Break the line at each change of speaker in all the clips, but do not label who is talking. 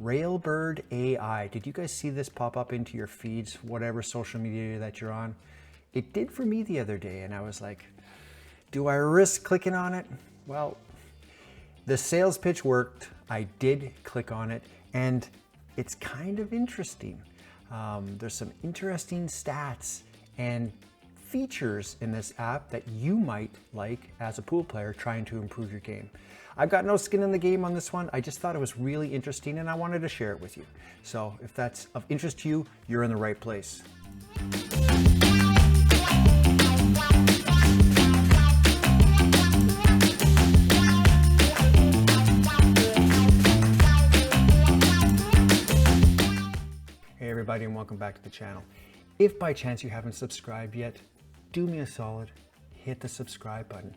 Railbird AI. Did you guys see this pop up into your feeds, whatever social media that you're on? It did for me the other day, and I was like, do I risk clicking on it? Well, the sales pitch worked. I did click on it, and it's kind of interesting. There's some interesting stats and features in this app that you might like as a pool player trying to improve your game. I've got no skin in the game on this one. I just thought it was really interesting and I wanted to share it with you. So if that's of interest to you, you're in the right place. Hey everybody, and welcome back to the channel. If by chance you haven't subscribed yet, do me a solid, hit the subscribe button.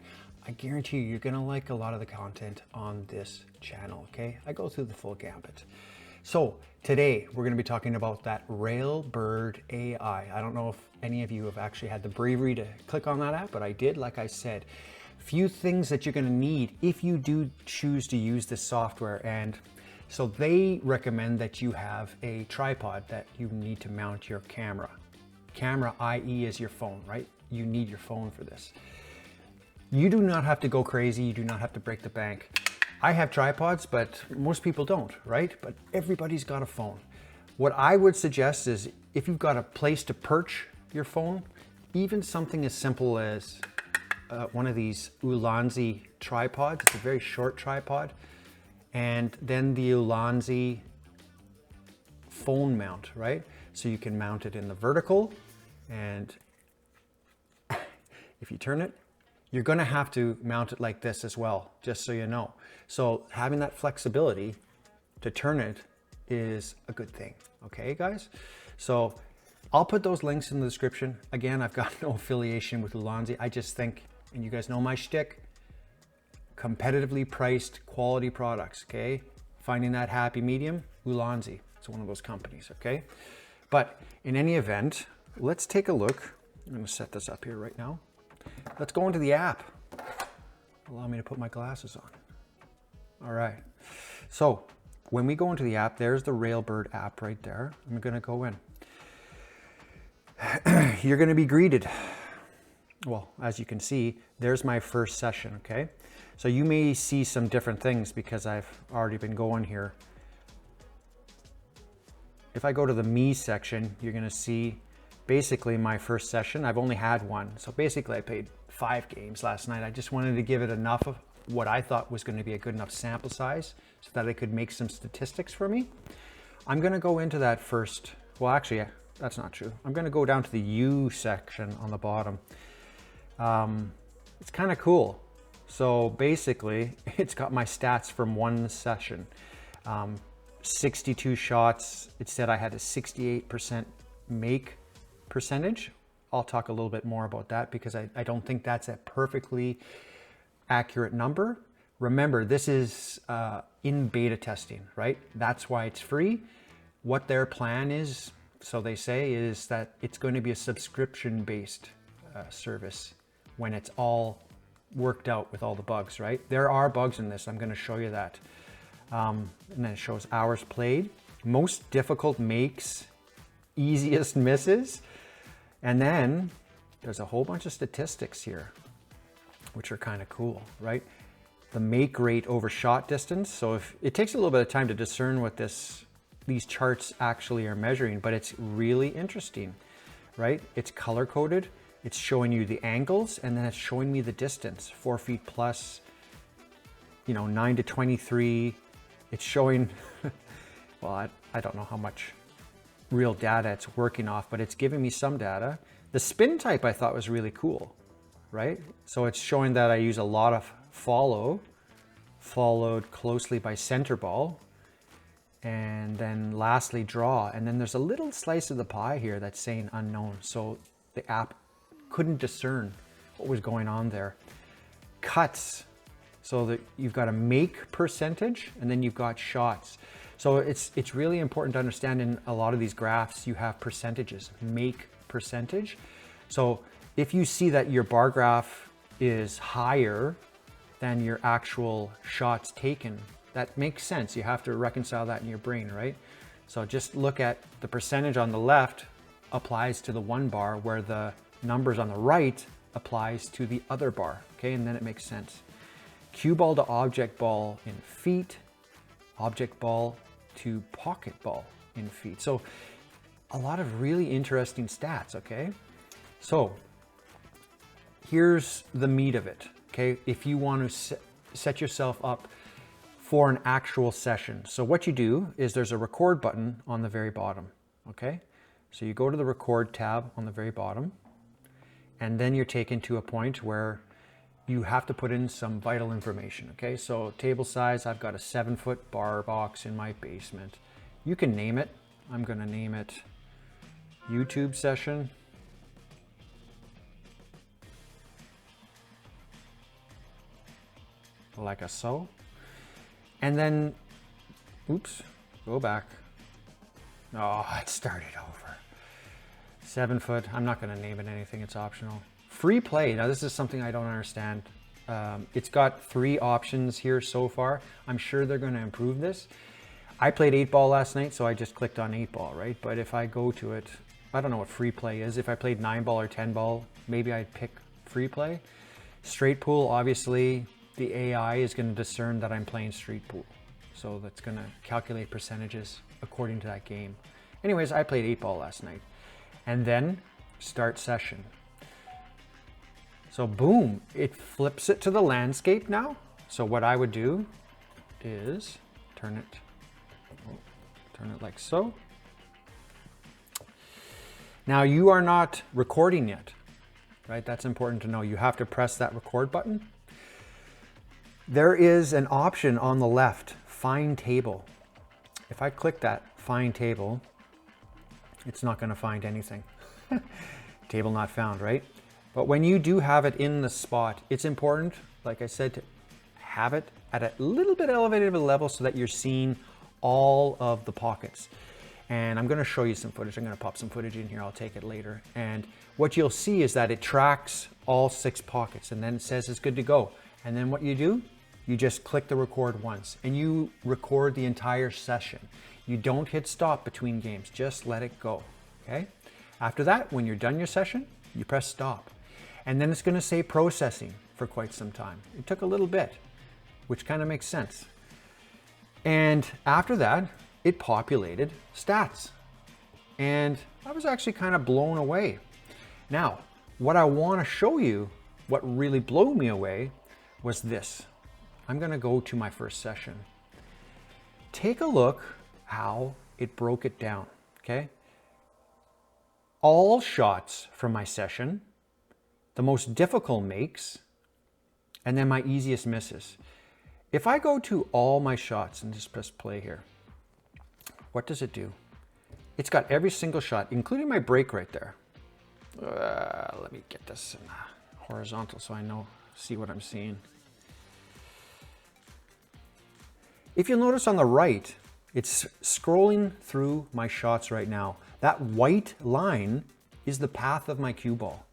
I guarantee you're gonna like a lot of the content on this channel, okay? I go through the full gambit. So today we're gonna be talking about that Railbird AI. I don't know if any of you have actually had the bravery to click on that app, but I did, like I said. Few things that you're gonna need if you do choose to use this software. And so they recommend that you have a tripod that you need to mount your camera. Camera, i.e. is your phone, right? You need your phone for this. You do not have to go crazy. You do not have to break the bank. I have tripods, but most people don't, right? But everybody's got a phone. What I would suggest is if you've got a place to perch your phone, even something as simple as one of these Ulanzi tripods. It's a very short tripod. And then the Ulanzi phone mount, right? So you can mount it in the vertical, and if you turn it, you're gonna have to mount it like this as well, just so you know. So having that flexibility to turn it is a good thing, okay guys? So I'll put those links in the description. Again, I've got no affiliation with Ulanzi. I just think, and you guys know my shtick, competitively priced quality products, okay? Finding that happy medium, Ulanzi. It's one of those companies, okay? But in any event, let's take a look. I'm gonna set this up here right now. Let's go into the app. Allow me to put my glasses on. All right. So when we go into the app, there's the Railbird app right there. I'm gonna go in. You're gonna be greeted. Well, as you can see, there's my first session, okay? So you may see some different things because I've already been going here. If I go to the me section, you're gonna see basically my first session. I've only had one. So basically I played 5 games last night. I just wanted to give it enough of what I thought was gonna be a good enough sample size so that I could make some statistics for me. I'm gonna go into that first. Well, actually, that's not true. I'm gonna go down to the you section on the bottom. It's kind of cool. So basically it's got my stats from one session. 62 shots. It said I had a 68% make percentage. I'll talk a little bit more about that because I don't think that's a perfectly accurate number. Remember, this is in beta testing, right? That's why it's free. What their plan is, so they say, is that it's going to be a subscription-based service when it's all worked out with all the bugs, right? There are bugs in this. I'm going to show you that. And then it shows hours played, most difficult makes, easiest misses. And then there's a whole bunch of statistics here, which are kind of cool, right? The make rate over shot distance. So if it takes a little bit of time to discern what these charts actually are measuring, but it's really interesting, right? It's color coded. It's showing you the angles, and then it's showing me the distance, 4 feet plus, 9 to 23. It's showing, well, I don't know how much real data it's working off, but it's giving me some data. The spin type I thought was really cool, right? So it's showing that I use a lot of followed closely by center ball, and then lastly draw. And then there's a little slice of the pie here that's saying unknown. So the app couldn't discern what was going on there. Cuts, so that you've got a make percentage and then you've got shots. So it's really important to understand in a lot of these graphs, you have percentages, make percentage. So if you see that your bar graph is higher than your actual shots taken That makes sense. You have to reconcile that in your brain, right? So just look at the percentage on the left applies to the one bar, where the numbers on the right applies to the other bar, okay? And then it makes sense. Cue ball to object ball in feet, object ball to pocket ball in feet. So a lot of really interesting stats, okay? So here's the meat of it, okay? If you want to set yourself up for an actual session. So what you do is there's a record button on the very bottom, okay? So you go to the record tab on the very bottom, and then you're taken to a point where you have to put in some vital information, okay? So table size, I've got a 7-foot bar box in my basement. You can name it. I'm gonna name it YouTube session. Like a so. And then, oops, go back. Oh, it started over. 7 foot, I'm not gonna name it anything, it's optional. Free play, now this is something I don't understand. It's got 3 options here so far. I'm sure they're gonna improve this. I played 8-ball last night, so I just clicked on 8-ball, right? But if I go to it, I don't know what free play is. If I played 9-ball or 10-ball, maybe I'd pick free play. Straight pool, obviously, the AI is gonna discern that I'm playing straight pool. So that's gonna calculate percentages according to that game. Anyways, I played 8-ball last night. And then start session. So boom, it flips it to the landscape now. So what I would do is turn it like so. Now you are not recording yet, right? That's important to know. You have to press that record button. There is an option on the left, find table. If I click that find table, it's not going to find anything. Table not found, right? But when you do have it in the spot, it's important, like I said, to have it at a little bit elevated of a level so that you're seeing all of the pockets. And I'm going to show you some footage. I'm going to pop some footage in here. I'll take it later. And what you'll see is that it tracks all 6 pockets, and then it says it's good to go. And then what you do, you just click the record once and you record the entire session. You don't hit stop between games, just let it go, okay? After that, when you're done your session, you press stop. And then it's gonna say processing for quite some time. It took a little bit, which kind of makes sense. And after that, it populated stats. And I was actually kind of blown away. Now, what I wanna show you, what really blew me away was this. I'm gonna go to my first session. Take a look how it broke it down, okay? All shots from my session, the most difficult makes, and then my easiest misses. If I go to all my shots and just press play here, what does it do? It's got every single shot, including my break right there. Let me get this in horizontal so I see what I'm seeing. If you'll notice on the right, it's scrolling through my shots right now. That white line is the path of my cue ball.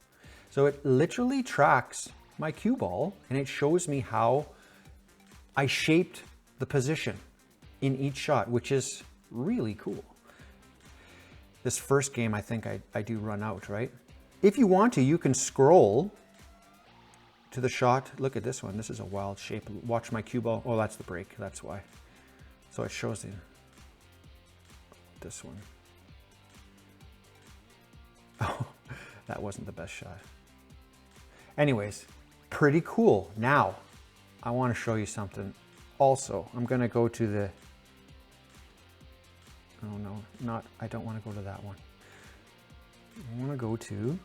So it literally tracks my cue ball and it shows me how I shaped the position in each shot, which is really cool. This first game, I think I do run out, right? If you want to, you can scroll to the shot. Look at this one. This is a wild shape. Watch my cue ball. Oh, that's the break. That's why. So it shows you this one. Oh, that wasn't the best shot. Anyways, pretty cool. Now, I want to show you something. Also, I'm going to go to the, oh no, I don't want to go to that one. I want to go to,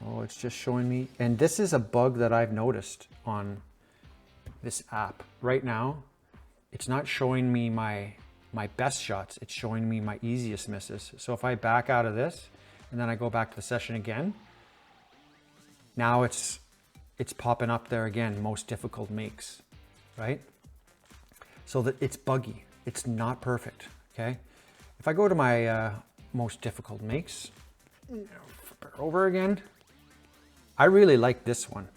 oh, it's just showing me, and this is a bug that I've noticed on this app. Right now, it's not showing me my best shots, it's showing me my easiest misses. So if I back out of this, and then I go back to the session again, now it's popping up there again, most difficult makes, right? So that it's buggy, it's not perfect, okay? If I go to my most difficult makes, flip it over again, I really like this one.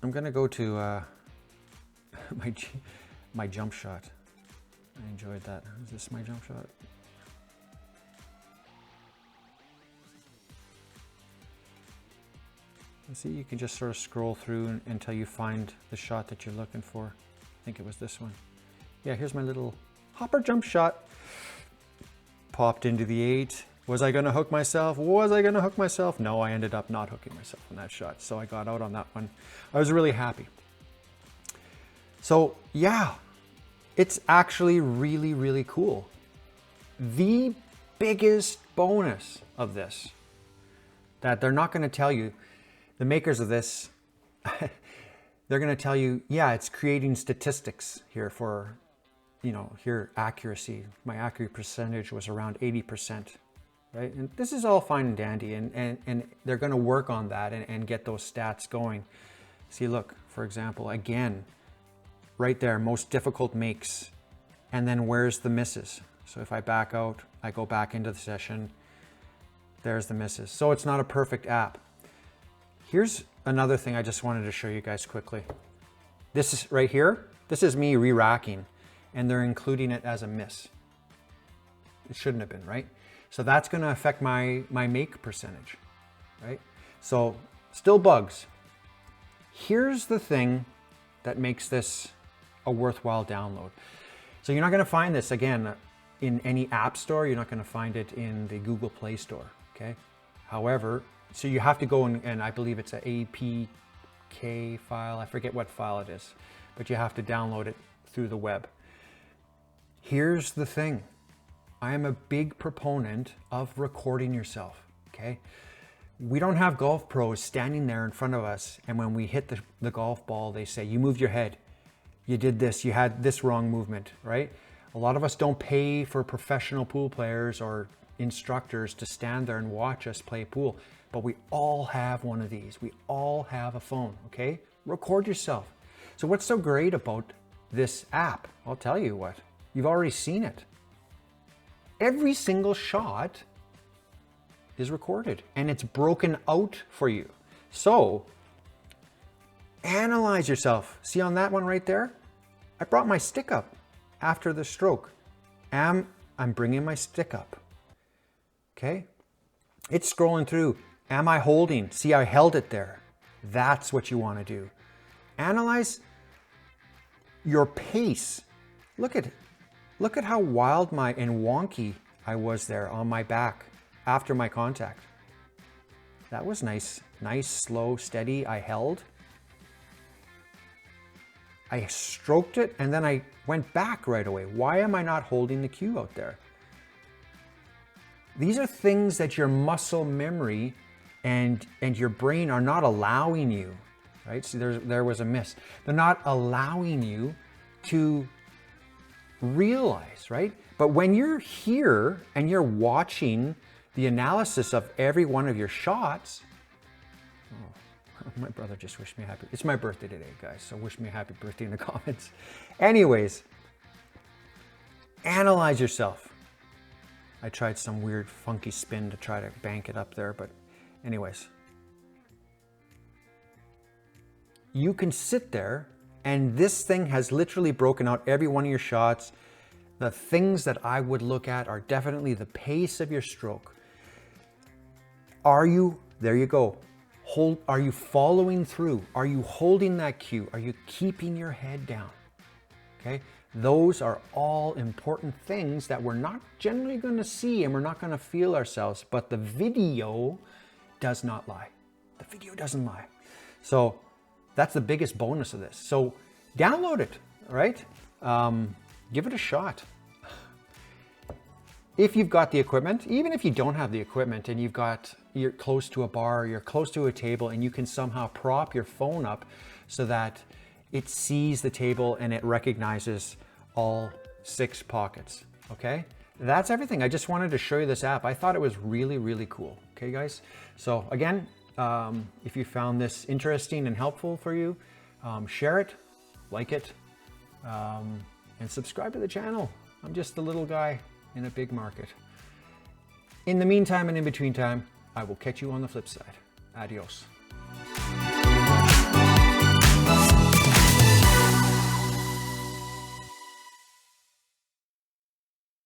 I'm gonna go to my jump shot. I enjoyed that. Is this my jump shot? You see, you can just sort of scroll through until you find the shot that you're looking for. I think it was this one. Yeah, here's my little hopper jump shot. Popped into the 8. Was I gonna hook myself? Was I gonna hook myself? No, I ended up not hooking myself on that shot. So I got out on that one. I was really happy. So yeah, it's actually really, really cool. The biggest bonus of this that they're not gonna tell you, the makers of this, they're gonna tell you, yeah, it's creating statistics here for, you know, here accuracy. My accuracy percentage was around 80%. Right? And this is all fine and dandy, and they're going to work on that and get those stats going. See, look, for example, again, right there, most difficult makes, and then where's the misses? So if I back out, I go back into the session, there's the misses. So it's not a perfect app. Here's another thing I just wanted to show you guys quickly. This is right here, this is me re-racking, and they're including it as a miss. It shouldn't have been, right? So that's going to affect my make percentage, right? So still bugs. Here's the thing that makes this a worthwhile download. So you're not going to find this, again, in any app store. You're not going to find it in the Google Play Store, okay? However, so you have to go and I believe it's an APK file. I forget what file it is, but you have to download it through the web. Here's the thing. I am a big proponent of recording yourself, okay? We don't have golf pros standing there in front of us, and when we hit the golf ball, they say, you moved your head, you did this, you had this wrong movement, right? A lot of us don't pay for professional pool players or instructors to stand there and watch us play pool, but we all have one of these. We all have a phone, okay? Record yourself. So what's so great about this app? I'll tell you what, you've already seen it. Every single shot is recorded and it's broken out for you. So analyze yourself. See on that one right there? I brought my stick up after the stroke. I'm bringing my stick up. Okay? It's scrolling through. Am I holding? See, I held it there. That's what you want to do. Analyze your pace. Look at how wild and wonky I was there on my back after my contact. That was nice, slow, steady. I held. I stroked it and then I went back right away. Why am I not holding the cue out there? These are things that your muscle memory and your brain are not allowing you, right? See, there was a miss. They're not allowing you to realize, right? But when you're here and you're watching the analysis of every one of your shots, my brother just wished me happy. It's my birthday today, guys, so wish me a happy birthday in the comments. Anyways, analyze yourself. I tried some weird funky spin to try to bank it up there, but anyways. You can sit there and this thing has literally broken out every one of your shots. The things that I would look at are definitely the pace of your stroke. There you go. Are you following through? Are you holding that cue? Are you keeping your head down? Okay. Those are all important things that we're not generally going to see and we're not going to feel ourselves, but the video does not lie. The video doesn't lie. So that's the biggest bonus of this. So download it, right? Give it a shot. If you've got the equipment, even if you don't have the equipment and you're close to a bar, you're close to a table and you can somehow prop your phone up so that it sees the table and it recognizes all 6 pockets, okay? That's everything. I just wanted to show you this app. I thought it was really, really cool. Okay, guys? So again, if you found this interesting and helpful for you, share it, like it, and subscribe to the channel. I'm just a little guy in a big market. In the meantime and in between time, I will catch you on the flip side. Adios.